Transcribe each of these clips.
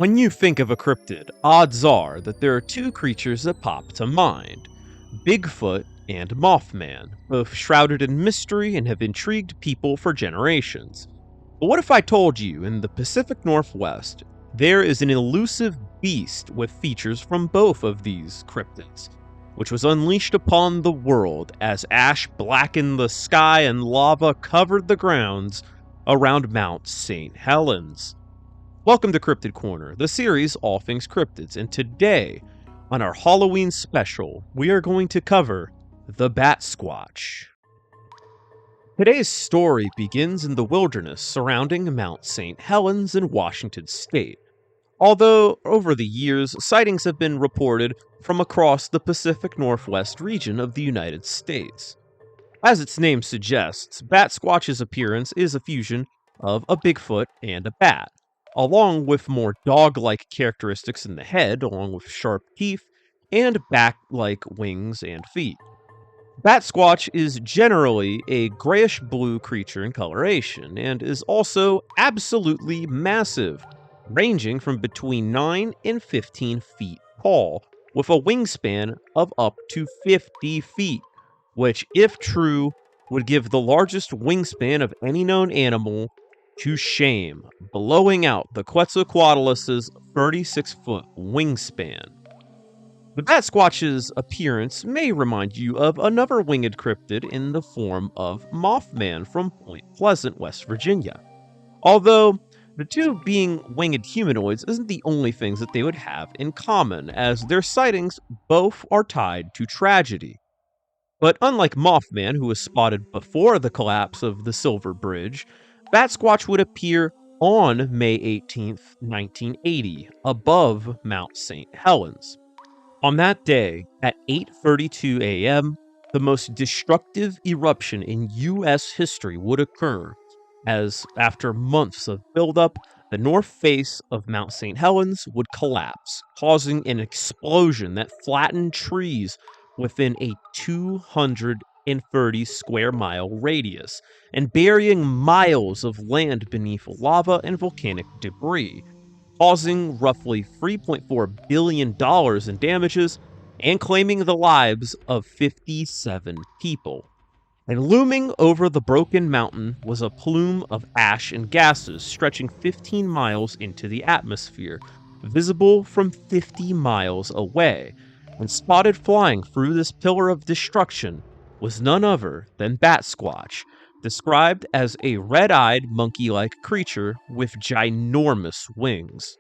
When you think of a cryptid, odds are that there are two creatures that pop to mind: Bigfoot and Mothman, both shrouded in mystery and have intrigued people for generations. But what if I told you in the Pacific Northwest there is an elusive beast with features from both of these cryptids, which was unleashed upon the world as ash blackened the sky and lava covered the grounds around Mount Saint Helens? Welcome to Cryptid Corner, the series All Things Cryptids, and today, on our Halloween special, we are going to cover the Batsquatch. Today's story begins in the wilderness surrounding Mount Saint Helens in Washington state, although over the years, sightings have been reported from across the Pacific Northwest region of the United States. As its name suggests, Batsquatch's appearance is a fusion of a Bigfoot and a bat, along with more dog-like characteristics in the head, along with sharp teeth, and bat-like wings and feet. Batsquatch is generally a grayish-blue creature in coloration, and is also absolutely massive, ranging from between 9 and 15 feet tall, with a wingspan of up to 50 feet, which, if true, would give the largest wingspan of any known animal to shame, blowing out the Quetzalcoatlus' 36-foot wingspan. The Batsquatch's appearance may remind you of another winged cryptid in the form of Mothman from Point Pleasant, West Virginia. Although, the two being winged humanoids isn't the only things that they would have in common, as their sightings both are tied to tragedy. But unlike Mothman, who was spotted before the collapse of the Silver Bridge, Batsquatch would appear on May 18, 1980, above Mount Saint Helens. On that day, at 8:32 a.m., the most destructive eruption in U.S. history would occur, as after months of buildup, the north face of Mount Saint Helens would collapse, causing an explosion that flattened trees within a 230 square mile radius, and burying miles of land beneath lava and volcanic debris, causing roughly $3.4 billion in damages and claiming the lives of 57 people. And looming over the broken mountain was a plume of ash and gases stretching 15 miles into the atmosphere, visible from 50 miles away, and spotted flying through this pillar of destruction was none other than Batsquatch, described as a red-eyed monkey-like creature with ginormous wings.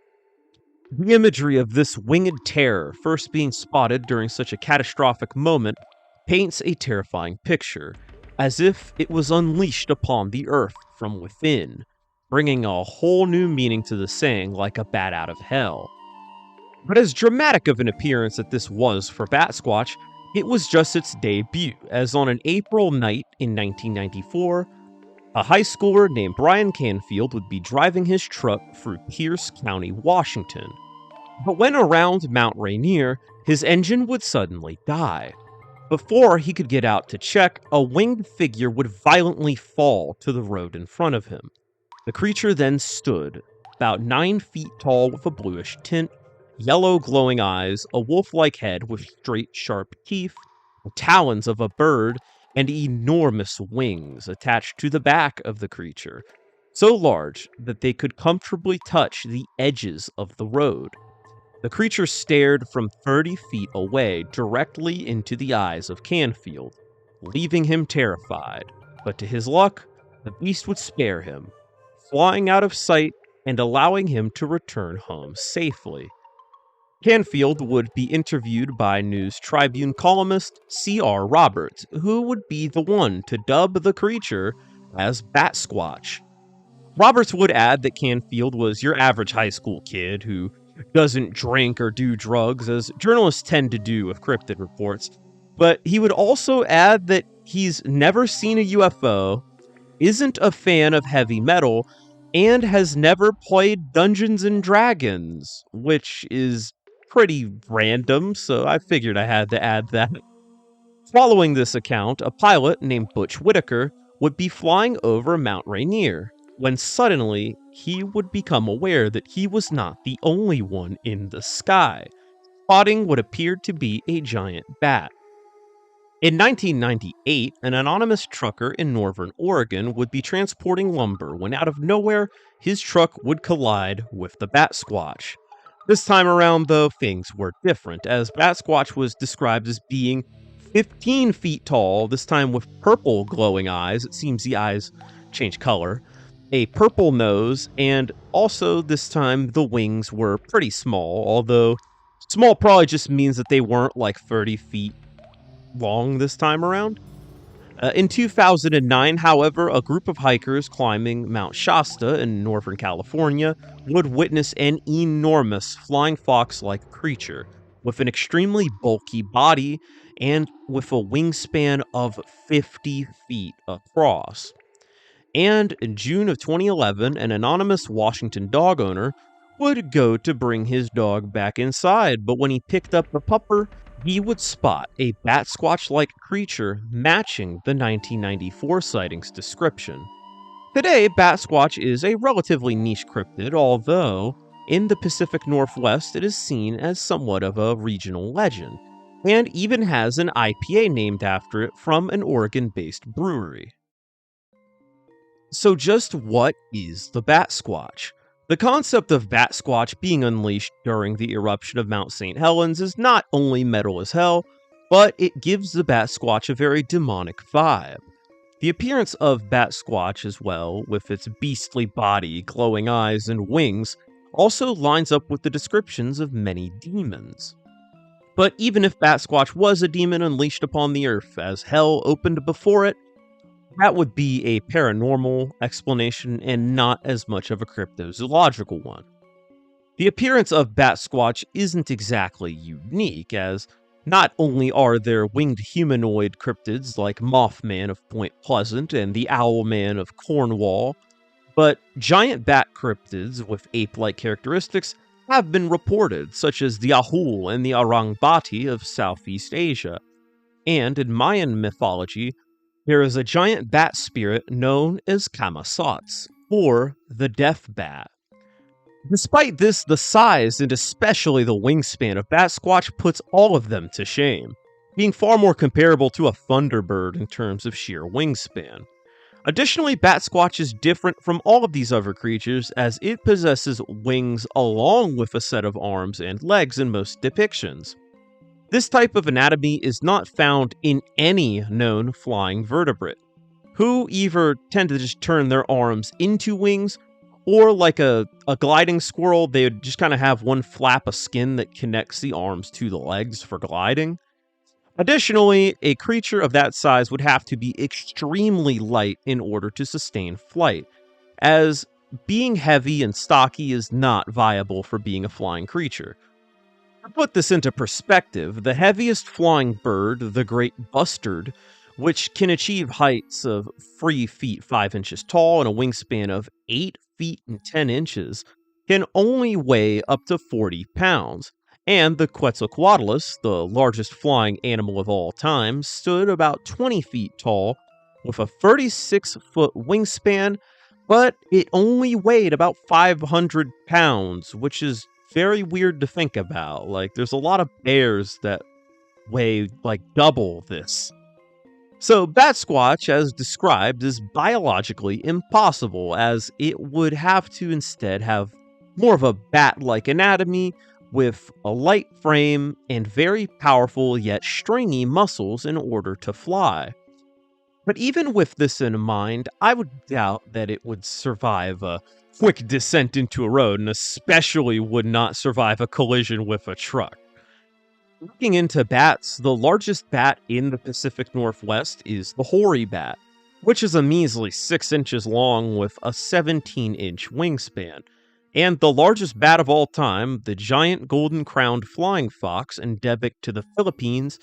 The imagery of this winged terror first being spotted during such a catastrophic moment paints a terrifying picture, as if it was unleashed upon the earth from within, bringing a whole new meaning to the saying like a bat out of hell. But as dramatic of an appearance that this was for Batsquatch, it was just its debut, as on an April night in 1994, a high schooler named Brian Canfield would be driving his truck through Pierce County, Washington. But when around Mount Rainier, his engine would suddenly die. Before he could get out to check, a winged figure would violently fall to the road in front of him. The creature then stood, about 9 feet tall with a bluish tint, yellow glowing eyes, a wolf-like head with straight sharp teeth, the talons of a bird, and enormous wings attached to the back of the creature, so large that they could comfortably touch the edges of the road. The creature stared from 30 feet away directly into the eyes of Canfield, leaving him terrified, but to his luck, the beast would spare him, flying out of sight and allowing him to return home safely. Canfield would be interviewed by News Tribune columnist C.R. Roberts, who would be the one to dub the creature as Batsquatch. Roberts would add that Canfield was your average high school kid who doesn't drink or do drugs, as journalists tend to do with cryptid reports, but he would also add that he's never seen a UFO, isn't a fan of heavy metal, and has never played Dungeons and Dragons, which is pretty random, so I figured I had to add that. Following this account, a pilot named Butch Whitaker would be flying over Mount Rainier, when suddenly he would become aware that he was not the only one in the sky, spotting what appeared to be a giant bat. In 1998, an anonymous trucker in northern Oregon would be transporting lumber when out of nowhere, his truck would collide with the Batsquatch. This time around, though, things were different, as Batsquatch was described as being 15 feet tall, this time with purple glowing eyes. It seems the eyes change color, a purple nose, and also this time the wings were pretty small, although small probably just means that they weren't like 30 feet long this time around. In 2009, however, a group of hikers climbing Mount Shasta in Northern California would witness an enormous flying fox like creature with an extremely bulky body and with a wingspan of 50 feet across. And in June of 2011, an anonymous Washington dog owner would go to bring his dog back inside, but when he picked up the pupper, he would spot a Batsquatch like creature matching the 1994 sightings description. Today, Batsquatch is a relatively niche cryptid, although in the Pacific Northwest it is seen as somewhat of a regional legend, and even has an IPA named after it from an Oregon based brewery. So, just what is the Batsquatch? The concept of Batsquatch being unleashed during the eruption of Mount Saint Helens is not only metal as hell, but it gives the Batsquatch a very demonic vibe. The appearance of Batsquatch, as well, with its beastly body, glowing eyes, and wings, also lines up with the descriptions of many demons. But even if Batsquatch was a demon unleashed upon the earth as hell opened before it, that would be a paranormal explanation and not as much of a cryptozoological one. The appearance of Batsquatch isn't exactly unique, as not only are there winged humanoid cryptids like Mothman of Point Pleasant and the Owlman of Cornwall, but giant bat cryptids with ape-like characteristics have been reported, such as the Ahul and the Arangbati of Southeast Asia. And in Mayan mythology, there is a giant bat spirit known as Kamasats, or the Death Bat. Despite this, the size and especially the wingspan of Batsquatch puts all of them to shame, being far more comparable to a thunderbird in terms of sheer wingspan. Additionally, Batsquatch is different from all of these other creatures as it possesses wings along with a set of arms and legs in most depictions. This type of anatomy is not found in any known flying vertebrate, who either tend to just turn their arms into wings, or like a gliding squirrel, they would just kind of have one flap of skin that connects the arms to the legs for gliding. Additionally, a creature of that size would have to be extremely light in order to sustain flight, as being heavy and stocky is not viable for being a flying creature. To put this into perspective, the heaviest flying bird, the great bustard, which can achieve heights of 3 feet 5 inches tall and a wingspan of 8 feet and 10 inches, can only weigh up to 40 pounds, and the Quetzalcoatlus, the largest flying animal of all time, stood about 20 feet tall with a 36-foot wingspan, but it only weighed about 500 pounds, which is very weird to think about. Like, there's a lot of bears that weigh like double this. So, Batsquatch, as described, is biologically impossible, as it would have to instead have more of a bat-like anatomy with a light frame and very powerful yet stringy muscles in order to fly. But even with this in mind, I would doubt that it would survive a quick descent into a road, and especially would not survive a collision with a truck. Looking into bats, the largest bat in the Pacific Northwest is the hoary bat, which is a measly 6 inches long with a 17-inch wingspan. And the largest bat of all time, the giant golden-crowned flying fox endemic to the Philippines,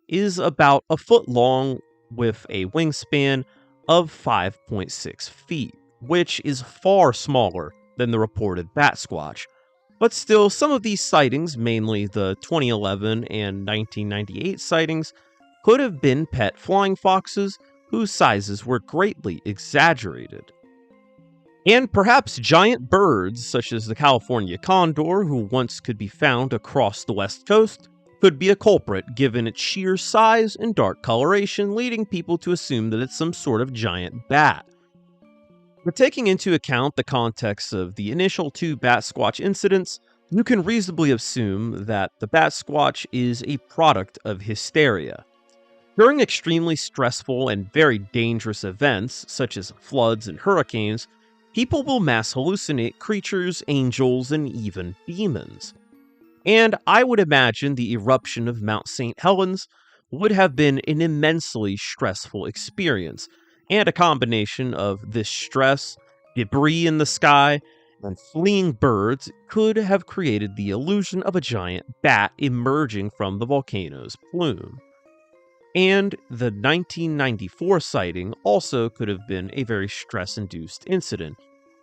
is about a foot long with a wingspan of 5.6 feet, which is far smaller than the reported Batsquatch. But still, some of these sightings, mainly the 2011 and 1998 sightings, could have been pet flying foxes whose sizes were greatly exaggerated. And perhaps giant birds, such as the California condor, who once could be found across the west coast, could be a culprit given its sheer size and dark coloration, leading people to assume that it's some sort of giant bat. But taking into account the context of the initial two Batsquatch incidents, you can reasonably assume that the Batsquatch is a product of hysteria. During extremely stressful and very dangerous events, such as floods and hurricanes, people will mass hallucinate creatures, angels, and even demons. And I would imagine the eruption of Mount Saint Helens would have been an immensely stressful experience, and a combination of this stress, debris in the sky, and fleeing birds could have created the illusion of a giant bat emerging from the volcano's plume. And the 1994 sighting also could have been a very stress-induced incident,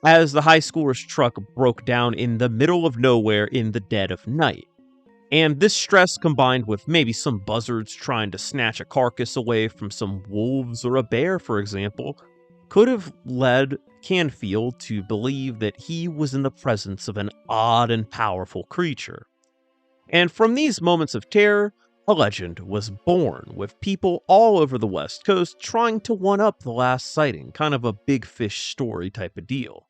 as the high schoolers' truck broke down in the middle of nowhere in the dead of night. And this stress, combined with maybe some buzzards trying to snatch a carcass away from some wolves or a bear, for example, could have led Canfield to believe that he was in the presence of an odd and powerful creature. And from these moments of terror, a legend was born, with people all over the West Coast trying to one-up the last sighting, kind of a big fish story type of deal.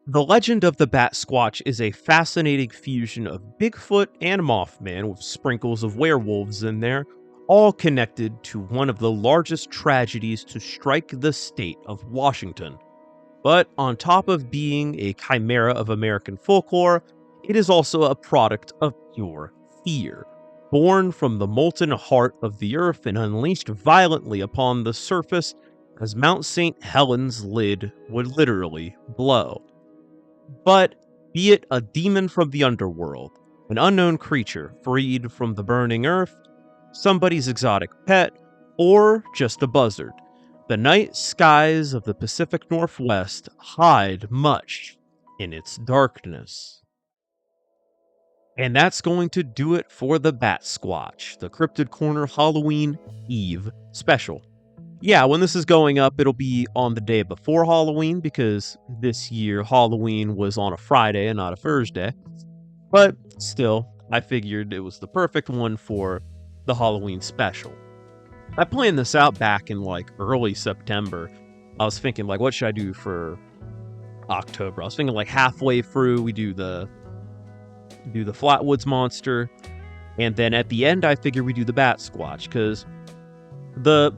The legend of the Batsquatch is a fascinating fusion of Bigfoot and Mothman with sprinkles of werewolves in there, all connected to one of the largest tragedies to strike the state of Washington. But on top of being a chimera of American folklore, it is also a product of pure fear, born from the molten heart of the earth and unleashed violently upon the surface as Mount Saint Helens' lid would literally blow. But be it a demon from the underworld, an unknown creature freed from the burning earth, somebody's exotic pet, or just a buzzard, the night skies of the Pacific Northwest hide much in its darkness. And that's going to do it for the Batsquatch, the Cryptid Corner Halloween Eve special. Yeah, when this is going up, it'll be on the day before Halloween, because this year Halloween was on a Friday and not a Thursday. But still, I figured it was the perfect one for the Halloween special. I planned this out back in like early September. I was thinking like, what should I do for October? I was thinking like halfway through we do the Flatwoods Monster, and then at the end I figure we do the Batsquatch, because the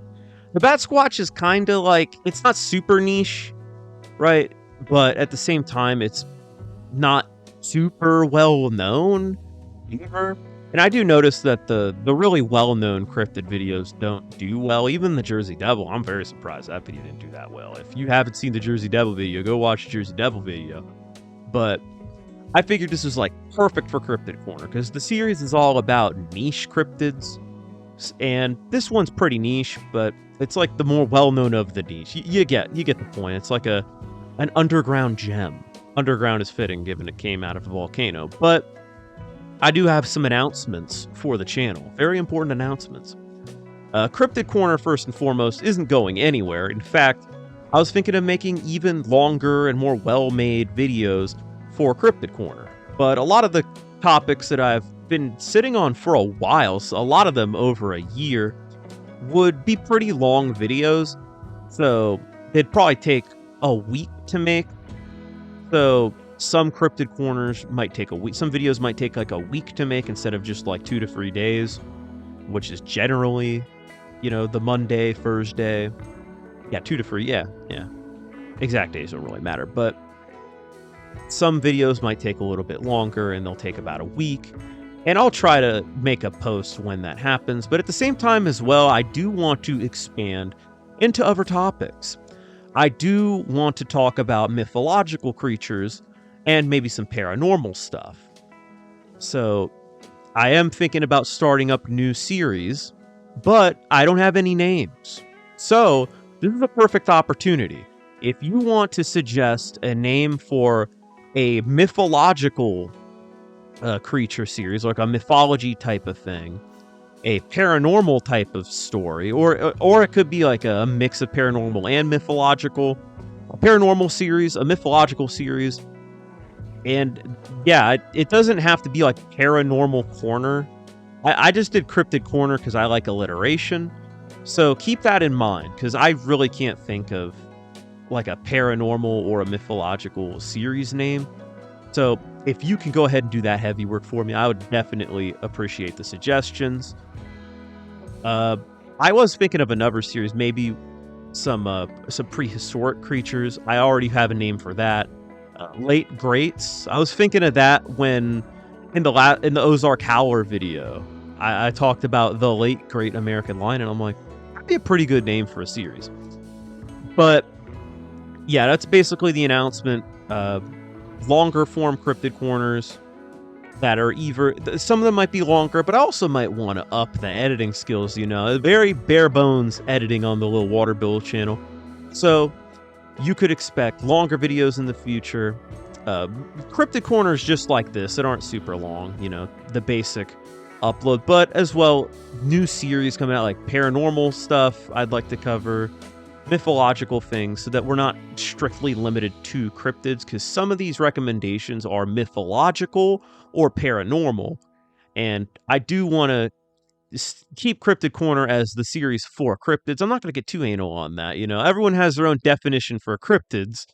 Batsquatch is kind of like, it's not super niche, right? But at the same time, it's not super well known either. And I do notice that the really well-known cryptid videos don't do well. Even the Jersey Devil, I'm very surprised that video didn't do that well. If you haven't seen the Jersey Devil video, go watch the Jersey Devil video. But I figured this was like perfect for Cryptid Corner, because the series is all about niche cryptids. And this one's pretty niche, but it's like the more well-known of the niche. You get the point. It's like an underground gem. Underground is fitting, given it came out of a volcano. But I do have some announcements for the channel. Very important announcements. Cryptid Corner, first and foremost, isn't going anywhere. In fact, I was thinking of making even longer and more well-made videos for Cryptid Corner. But a lot of the topics that I've been sitting on for a while, so a lot of them over a year, would be pretty long videos, so they'd probably take a week to make. So some Cryptid Corners might take a week. Some videos might take like a week to make instead of just like 2 to 3 days, which is generally, the Monday, Thursday. Yeah, 2 to 3, yeah. Exact days don't really matter, but some videos might take a little bit longer and they'll take about a week. And I'll try to make a post when that happens. But at the same time as well, I do want to expand into other topics. I do want to talk about mythological creatures and maybe some paranormal stuff. So I am thinking about starting up new series, but I don't have any names. So this is a perfect opportunity. If you want to suggest a name for a mythological creature series, like a mythology type of thing, a paranormal type of story, or it could be like a mix of paranormal and mythological, a paranormal series, a mythological series. And yeah, it doesn't have to be like Paranormal Corner. I just did Cryptid Corner because I like alliteration. So keep that in mind, because I really can't think of like a paranormal or a mythological series name. So if you can go ahead and do that heavy work for me, I would definitely appreciate the suggestions. I was thinking of another series, maybe some prehistoric creatures. I already have a name for that. Late Greats. I was thinking of that when in the Ozark Howler video, I talked about the late great American lion, and I'm like, that'd be a pretty good name for a series. But yeah, that's basically the announcement. Longer form cryptid corners that are either, some of them might be longer, but I also might want to up the editing skills, very bare bones editing on the little Water Bill channel. So you could expect longer videos in the future. Cryptid corners just like this that aren't super long, the basic upload, but as well, new series coming out like paranormal stuff I'd like to cover, mythological things, so that we're not strictly limited to cryptids, because some of these recommendations are mythological or paranormal, and I do want to keep Cryptid Corner as the series for cryptids. I'm not going to get too anal on that. Everyone has their own definition for cryptids,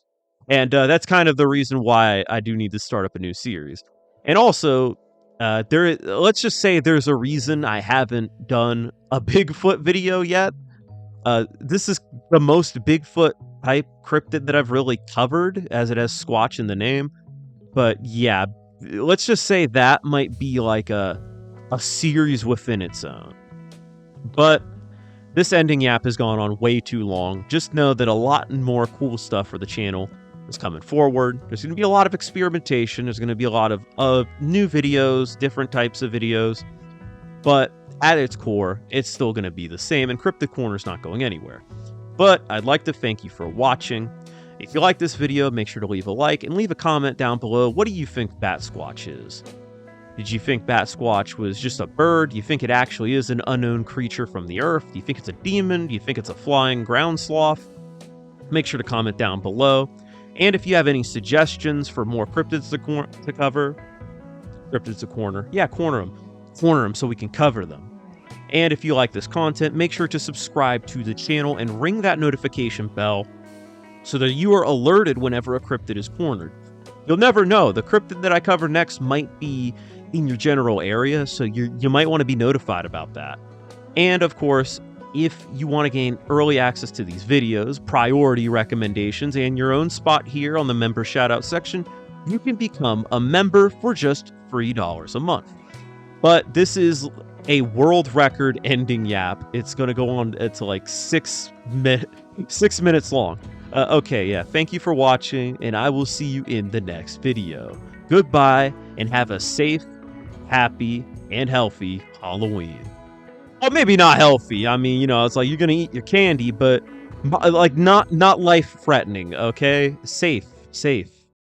and that's kind of the reason why I do need to start up a new series. And also, let's just say there's a reason I haven't done a Bigfoot video yet. This is the most Bigfoot type cryptid that I've really covered, as it has Squatch in the name. But yeah, let's just say that might be like a series within its own. But this ending yap has gone on way too long. Just know that a lot more cool stuff for the channel is coming forward. There's going to be a lot of experimentation. There's going to be a lot of new videos, different types of videos. But at its core, it's still going to be the same, and Cryptid Corner's not going anywhere. But I'd like to thank you for watching. If you like this video, make sure to leave a like and leave a comment down below. What do you think Batsquatch is? Did you think Batsquatch was just a bird? Do you think it actually is an unknown creature from the earth? Do you think it's a demon? Do you think it's a flying ground sloth? Make sure to comment down below. And if you have any suggestions for more cryptids to cover, cryptids to corner. Yeah, corner them. Corner them so we can cover them. And if you like this content, make sure to subscribe to the channel and ring that notification bell so that you are alerted whenever a cryptid is cornered. You'll never know. The cryptid that I cover next might be in your general area, so you might want to be notified about that. And of course, if you want to gain early access to these videos, priority recommendations, and your own spot here on the member shoutout section, you can become a member for just $3 a month. But this is a world record ending yap. It's going to go on to like 6 minutes long. Okay, yeah, thank you for watching, and I will see you in the next video. Goodbye, and have a safe, happy, and healthy Halloween. Well, maybe not healthy. I mean, it's like you're going to eat your candy, but like not life-threatening, okay? Safe.